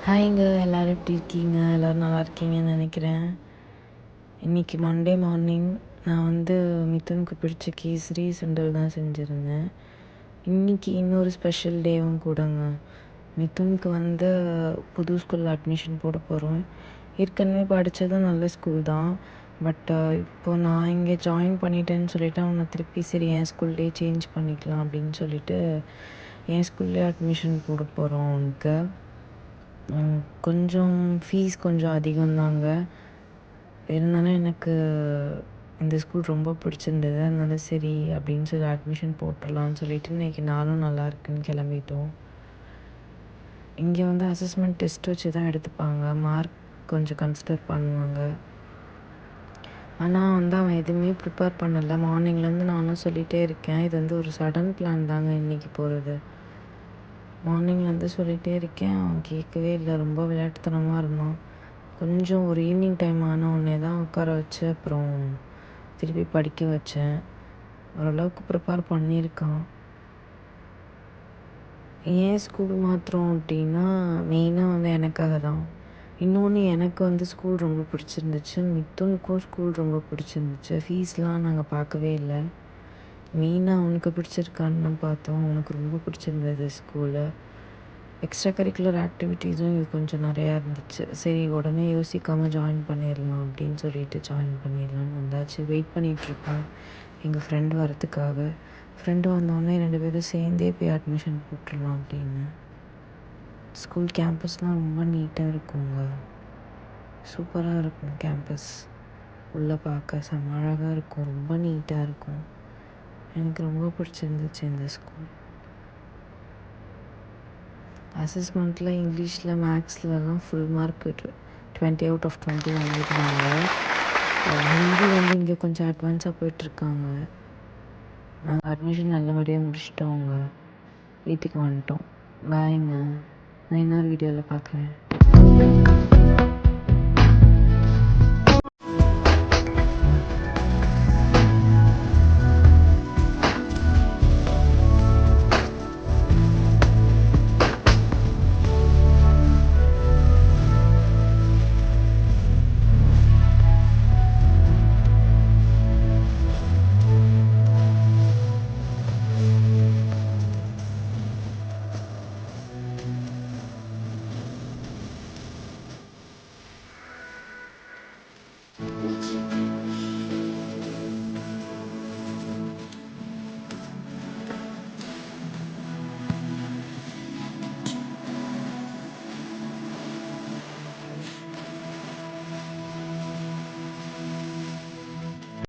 ஹாய்ங்க, எல்லோரும் எப்படி இருக்கீங்க? எல்லோரும் நல்லா இருக்கீங்கன்னு நினைக்கிறேன். இன்றைக்கி மண்டே மார்னிங் நான் மிதுனுக்கு பிடிச்ச கேசரி சுண்டல் தான் செஞ்சுருந்தேன். இன்றைக்கி இன்னொரு ஸ்பெஷல் டேவும் கூடங்க. மிதுனுக்கு புது ஸ்கூலில் அட்மிஷன் போட போகிறோம். ஏற்கனவே படித்ததும் நல்ல ஸ்கூல் தான். பட் இப்போது நான் இங்கே ஜாயின் பண்ணிட்டேன்னு சொல்லிவிட்டு அவனை திருப்பி சரி என் ஸ்கூல்லேயே சேஞ்ச் பண்ணிக்கலாம் அப்படின்னு சொல்லிவிட்டு என் ஸ்கூல்லேயே அட்மிஷன் போட போகிறோம் அவனுக்கு. கொஞ்சம் ஃபீஸ் கொஞ்சம் அதிகம்தாங்க. இருந்தாலும் எனக்கு இந்த ஸ்கூல் ரொம்ப பிடிச்சிருந்தது. அதனால சரி அப்படின்னு சொல்லி அட்மிஷன் போட்டுடலான்னு சொல்லிட்டு இன்றைக்கி நாளும் நல்லா இருக்குன்னு கிளம்பிட்டோம். இங்கே அசஸ்மெண்ட் டெஸ்ட் வச்சு தான் எடுத்துப்பாங்க. மார்க் கொஞ்சம் கன்சிடர் பண்ணுவாங்க. ஆனால் அவன் எதுவுமே ப்ரிப்பேர் பண்ணலை. மார்னிங்லேருந்து நானும் சொல்லிகிட்டே இருக்கேன். இது ஒரு சடன் பிளான் தாங்க இன்றைக்கி போகிறது. மார்னிங்லேருந்து சொல்லிகிட்டே இருக்கேன். அவன் கேட்கவே இல்லை. ரொம்ப விளையாட்டுத்தனமாக இருந்தான். கொஞ்சம் ஒரு ஈவினிங் டைம் ஆன உடனே தான் உட்கார வச்சு அப்புறம் திருப்பி படிக்க வச்சேன். ஓரளவுக்கு ப்ரிப்பேர் பண்ணியிருக்கான். ஏன் ஸ்கூல் மாத்திரம் அப்படின்னா மெயினாக எனக்காக தான். இன்னொன்று எனக்கு ஸ்கூல் ரொம்ப பிடிச்சிருந்துச்சு. மிதுனுக்கும் ஸ்கூல் ரொம்ப பிடிச்சிருந்துச்சு. ஃபீஸ்லாம் நாங்கள் பார்க்கவே இல்லை. மெயினாக அவனுக்கு பிடிச்சிருக்கான்னு பார்த்தோம். அவனுக்கு ரொம்ப பிடிச்சிருந்தது ஸ்கூலு. எக்ஸ்ட்ரா கரிக்குலர் ஆக்டிவிட்டீஸும் இது கொஞ்சம் நிறையா இருந்துச்சு. சரி உடனே யோசிக்காமல் ஜாயின் பண்ணிடலாம் அப்படின்னு சொல்லிட்டு ஜாயின் பண்ணிடலான்னு வந்தாச்சு. வெயிட் பண்ணிகிட்ருக்கோம் எங்கள் ஃப்ரெண்டு வரத்துக்காக. ஃப்ரெண்டு வந்தோடனே 2 பேரும் சேர்ந்தே போய் அட்மிஷன் போட்டுடலாம் அப்படின்னு. ஸ்கூல் கேம்பஸ்லாம் ரொம்ப நீட்டாக இருக்குங்க. சூப்பராக இருக்கும் கேம்பஸ். உள்ளே பார்க்க செம்ம அழகாக இருக்கும். ரொம்ப நீட்டாக இருக்கும். எனக்கு ரொம்ப பிடிச்சிருந்துச்சு இந்த ஸ்கூல். அசஸ்மெண்ட்டில் இங்கிலீஷில் மேக்ஸ்லலாம் ஃபுல் மார்க் 20/20 வாங்கியிருந்தாங்க. ஹிந்தி இங்கே கொஞ்சம் அட்வான்ஸாக போயிட்டுருக்காங்க. நாங்கள் அட்மிஷன் நல்லபடியாக முடிச்சிட்டோங்க. வீட்டுக்கு வந்துட்டோம். பாய்ங்க. நான் இன்னொரு வீடியோவில் பார்க்குறேன்.